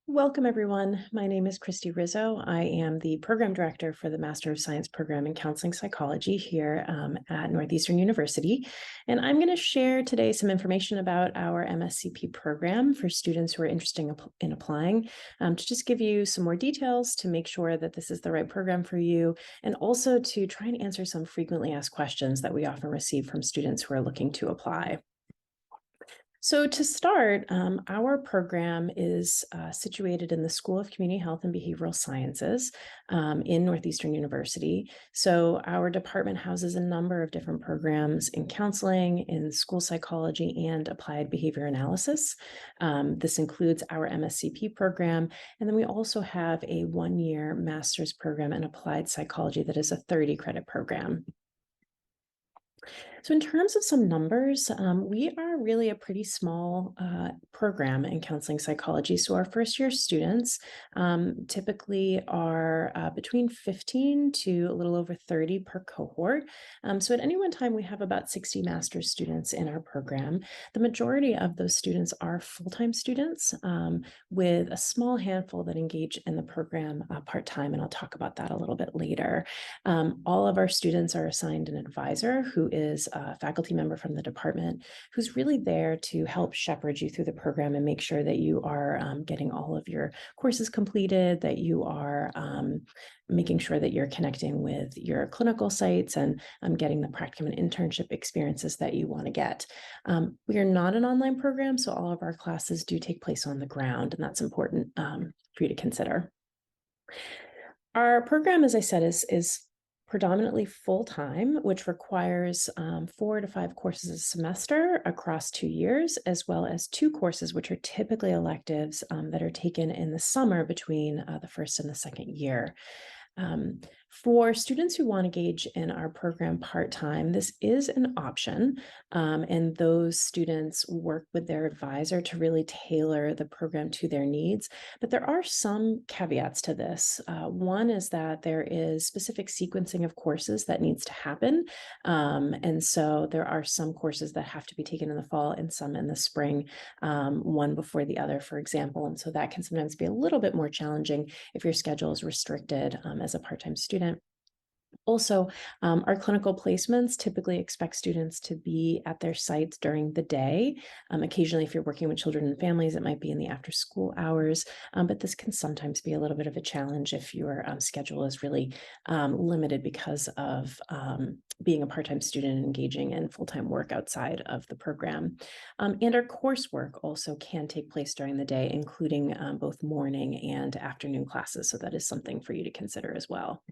Welcome, everyone. My name is Christy Rizzo. I am the program director for the Master of Science program in Counseling Psychology here at Northeastern University. And I'm going to share today some information about our MSCP program for students who are interested in applying, to just give you some more details to make sure that this is the right program for you, and also to try and answer some frequently asked questions that we often receive from students who are looking to apply. So to start, our program is situated in the School of Community Health and Behavioral Sciences in Northeastern University. So our department houses a number of different programs in counseling, in school psychology, and applied behavior analysis. This includes our MSCP program, and then we also have a one-year master's program in applied psychology that is a 30-credit program. So in terms of some numbers, we are really a pretty small program in counseling psychology. So our first year students typically are between 15 to a little over 30 per cohort. So at any one time, we have about 60 master's students in our program. The majority of those students are full-time students, with a small handful that engage in the program part-time, and I'll talk about that a little bit later. All of our students are assigned an advisor who is a faculty member from the department, who's really there to help shepherd you through the program and make sure that you are getting all of your courses completed, that you are making sure that you're connecting with your clinical sites and getting the practicum and internship experiences that you want to get. We are not an online program, so all of our classes do take place on the ground, and that's important for you to consider. Our program, as I said, is predominantly full-time, which requires 4 to 5 courses a semester across 2 years, as well as 2 courses, which are typically electives that are taken in the summer between the first and the second year. For students who want to engage in our program part-time, this is an option, and those students work with their advisor to really tailor the program to their needs. But there are some caveats to this. One is that there is specific sequencing of courses that needs to happen, and so there are some courses that have to be taken in the fall and some in the spring, one before the other, for example, and so that can sometimes be a little bit more challenging if your schedule is restricted as a part-time student. Also, our clinical placements typically expect students to be at their sites during the day. Occasionally, if you're working with children and families, it might be in the after-school hours, but this can sometimes be a little bit of a challenge if your schedule is really limited because of being a part-time student and engaging in full-time work outside of the program. And our coursework also can take place during the day, including both morning and afternoon classes, so that is something for you to consider as well.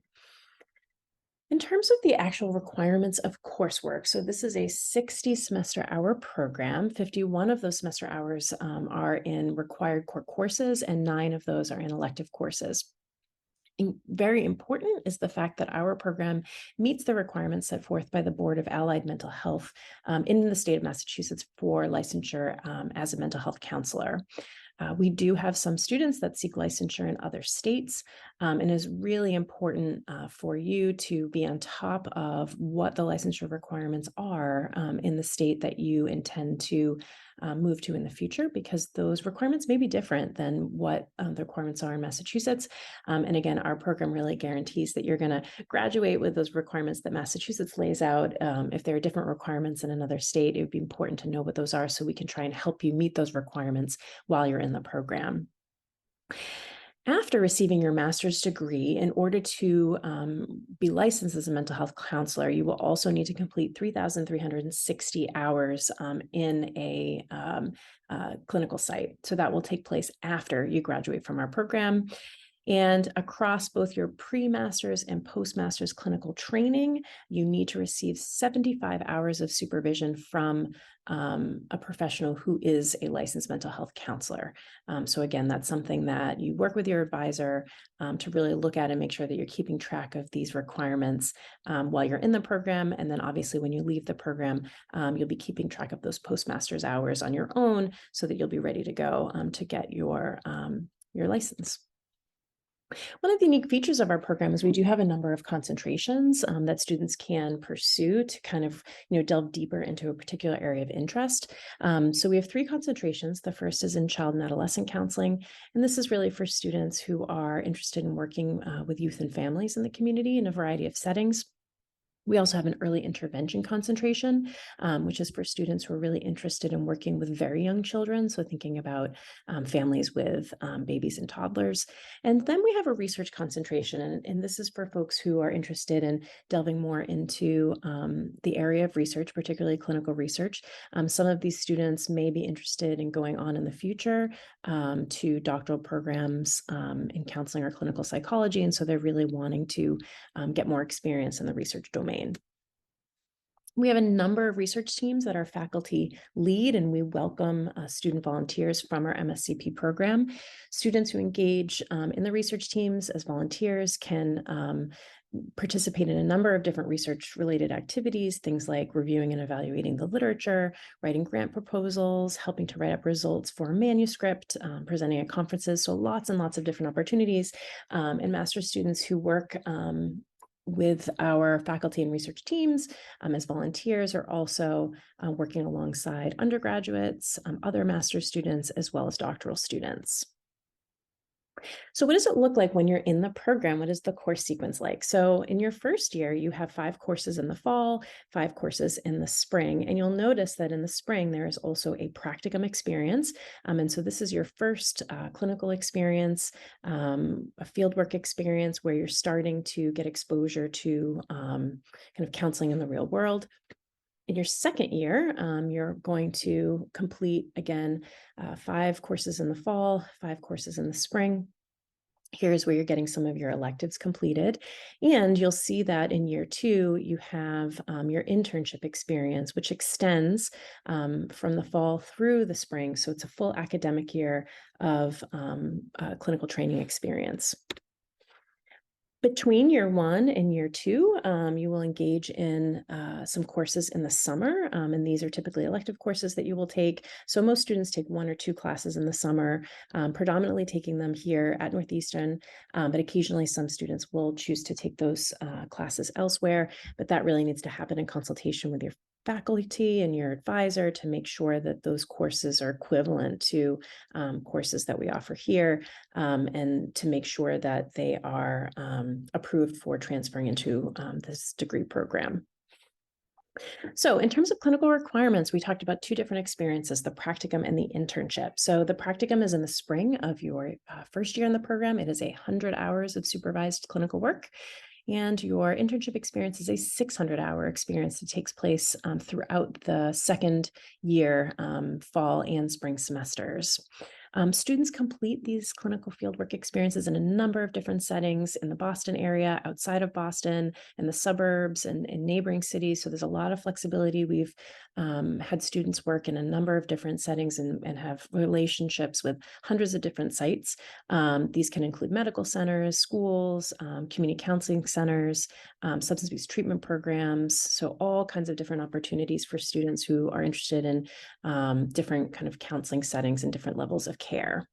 In terms of the actual requirements of coursework, so this is a 60 semester hour program. 51 of those semester hours are in required core courses, and 9 of those are in elective courses. And very important is the fact that our program meets the requirements set forth by the Board of Allied Mental Health in the state of Massachusetts for licensure as a mental health counselor. We do have some students that seek licensure in other states, and it is really important for you to be on top of what the licensure requirements are in the state that you intend to move to in the future, because those requirements may be different than what the requirements are in Massachusetts. And again, our program really guarantees that you're going to graduate with those requirements that Massachusetts lays out. If there are different requirements in another state, it would be important to know what those are so we can try and help you meet those requirements while you're in the program. After receiving your master's degree, in order to be licensed as a mental health counselor, you will also need to complete 3,360 hours in a clinical site. So that will take place after you graduate from our program. And across both your pre-master's and post-master's clinical training, you need to receive 75 hours of supervision from a professional who is a licensed mental health counselor. So again, that's something that you work with your advisor to really look at and make sure that you're keeping track of these requirements while you're in the program. And then obviously when you leave the program, you'll be keeping track of those post-master's hours on your own so that you'll be ready to go to get your license. One of the unique features of our program is we do have a number of concentrations that students can pursue to kind of, delve deeper into a particular area of interest. So we have three concentrations. The first is in child and adolescent counseling, and this is really for students who are interested in working with youth and families in the community in a variety of settings. We also have an early intervention concentration, which is for students who are really interested in working with very young children. So thinking about families with babies and toddlers. And then we have a research concentration, and this is for folks who are interested in delving more into the area of research, particularly clinical research. Some of these students may be interested in going on in the future to doctoral programs in counseling or clinical psychology. And so they're really wanting to get more experience in the research domain. We have a number of research teams that our faculty lead, and we welcome student volunteers from our MSCP program. Students who engage in the research teams as volunteers can participate in a number of different research-related activities, things like reviewing and evaluating the literature, writing grant proposals, helping to write up results for a manuscript, presenting at conferences. So lots and lots of different opportunities. And master's students who work with our faculty and research teams as volunteers are also working alongside undergraduates, other master's students, as well as doctoral students. So what does it look like when you're in the program? What is the course sequence like? So in your first year, you have 5 courses in the fall, 5 courses in the spring. And you'll notice that in the spring, there is also a practicum experience. And so this is your first clinical experience, a fieldwork experience where you're starting to get exposure to kind of counseling in the real world. In your second year, you're going to complete, again, 5 courses in the fall, 5 courses in the spring. Here's where you're getting some of your electives completed. And you'll see that in year 2, you have your internship experience, which extends from the fall through the spring. So it's a full academic year of clinical training experience. Between year 1 and year 2, you will engage in some courses in the summer, and these are typically elective courses that you will take. So most students take 1 or 2 classes in the summer, predominantly taking them here at Northeastern, but occasionally some students will choose to take those classes elsewhere, but that really needs to happen in consultation with your faculty and your advisor to make sure that those courses are equivalent to courses that we offer here, and to make sure that they are approved for transferring into this degree program. So in terms of clinical requirements, we talked about 2 different experiences, the practicum and the internship. So the practicum is in the spring of your first year in the program. It is 100 hours of supervised clinical work. And your internship experience is a 600-hour experience that takes place throughout the second year, fall and spring semesters. Students complete these clinical fieldwork experiences in a number of different settings in the Boston area, outside of Boston, in the suburbs, and in neighboring cities. So there's a lot of flexibility. We've had students work in a number of different settings and have relationships with hundreds of different sites. These can include medical centers, schools, community counseling centers, substance abuse treatment programs. So all kinds of different opportunities for students who are interested in different kind of counseling settings and different levels of care.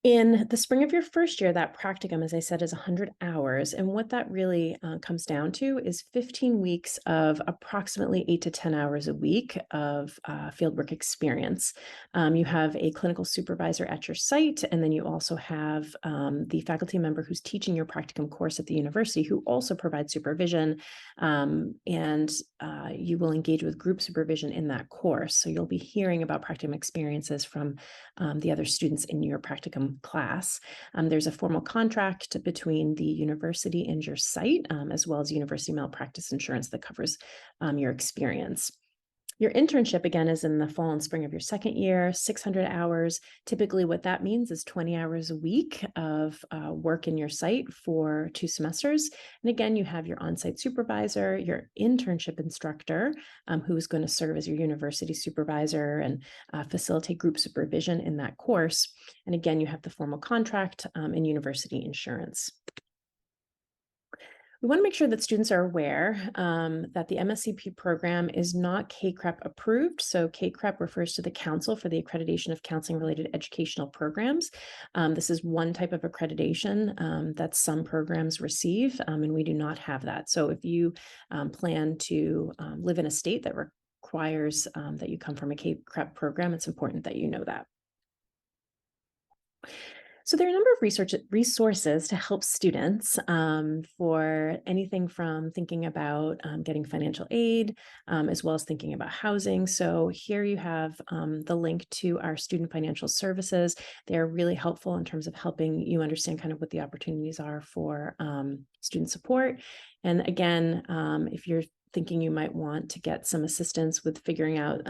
In the spring of your first year, that practicum, as I said, is 100 hours. And what that really comes down to is 15 weeks of approximately 8 to 10 hours a week of fieldwork experience. You have a clinical supervisor at your site, and then you also have the faculty member who's teaching your practicum course at the university who also provides supervision, and you will engage with group supervision in that course. So you'll be hearing about practicum experiences from the other students in your practicum class. There's a formal contract between the university and your site, as well as university malpractice insurance that covers your experience. Your internship, again, is in the fall and spring of your second year, 600 hours. Typically, what that means is 20 hours a week of work in your site for 2 semesters. And again, you have your on-site supervisor, your internship instructor, who is going to serve as your university supervisor and facilitate group supervision in that course. And again, you have the formal contract and university insurance. We want to make sure that students are aware that the MSCP program is not CACREP approved. So CACREP refers to the Council for the Accreditation of Counseling-Related Educational Programs. This is one type of accreditation that some programs receive, and we do not have that. So if you plan to live in a state that requires that you come from a CACREP program, it's important that you know that. So there are a number of resources to help students for anything from thinking about getting financial aid, as well as thinking about housing. So here you have the link to our student financial services. They're really helpful in terms of helping you understand kind of what the opportunities are for student support. And again, if you're thinking you might want to get some assistance with figuring out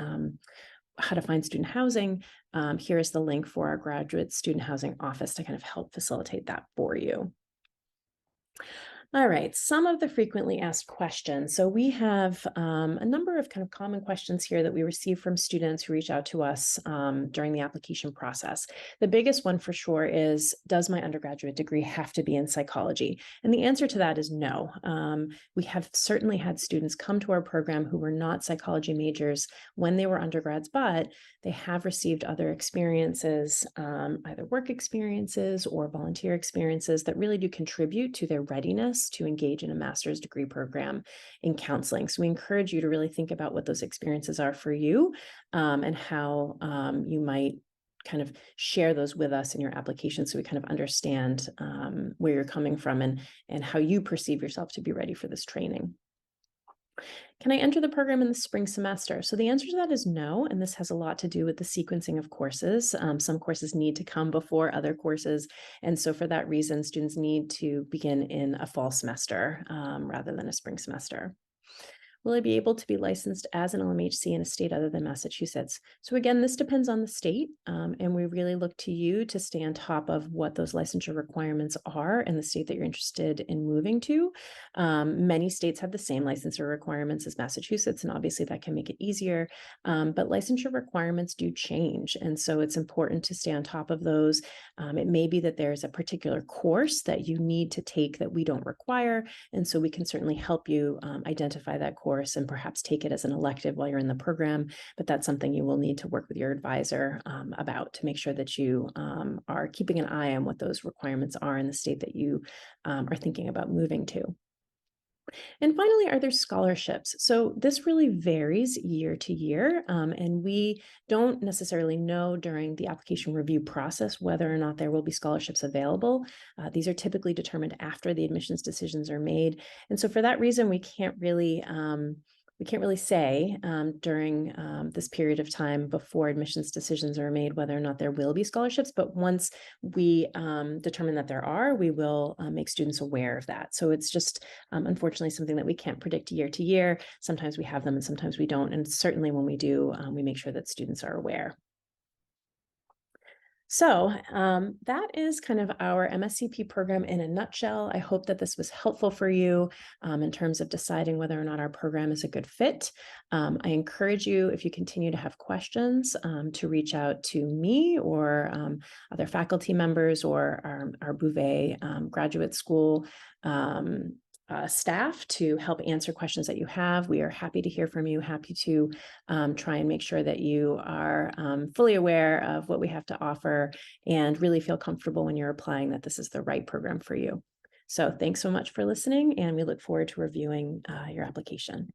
how to find student housing, here is the link for our graduate student housing office to kind of help facilitate that for you. All right, some of the frequently asked questions. So we have a number of kind of common questions here that we receive from students who reach out to us during the application process. The biggest one for sure is, does my undergraduate degree have to be in psychology? And the answer to that is no. We have certainly had students come to our program who were not psychology majors when they were undergrads, but they have received other experiences, either work experiences or volunteer experiences that really do contribute to their readiness to engage in a master's degree program in counseling. So we encourage you to really think about what those experiences are for you and how you might kind of share those with us in your application so we kind of understand where you're coming from and how you perceive yourself to be ready for this training. Can I enter the program in the spring semester? So the answer to that is no, and this has a lot to do with the sequencing of courses. Some courses need to come before other courses, and so for that reason, students need to begin in a fall semester rather than a spring semester. Will I be able to be licensed as an LMHC in a state other than Massachusetts? So again, this depends on the state, and we really look to you to stay on top of what those licensure requirements are in the state that you're interested in moving to. Many states have the same licensure requirements as Massachusetts, and obviously that can make it easier, but licensure requirements do change, and so it's important to stay on top of those. It may be that there's a particular course that you need to take that we don't require, and so we can certainly help you identify that course and perhaps take it as an elective while you're in the program, but that's something you will need to work with your advisor about to make sure that you are keeping an eye on what those requirements are in the state that you are thinking about moving to. And finally, are there scholarships? So this really varies year to year, and we don't necessarily know during the application review process whether or not there will be scholarships available. These are typically determined after the admissions decisions are made. And so for that reason, we can't really say during this period of time before admissions decisions are made whether or not there will be scholarships, but once we determine that there are, we will make students aware of that. So it's just unfortunately something that we can't predict year to year. Sometimes we have them and sometimes we don't, and certainly when we do, we make sure that students are aware. So that is kind of our MSCP program in a nutshell. I hope that this was helpful for you in terms of deciding whether or not our program is a good fit. I encourage you, if you continue to have questions, to reach out to me or other faculty members or our Bouvé graduate school staff to help answer questions that you have. We are happy to hear from you, happy to try and make sure that you are fully aware of what we have to offer and really feel comfortable when you're applying that this is the right program for you. So thanks so much for listening, and we look forward to reviewing your application.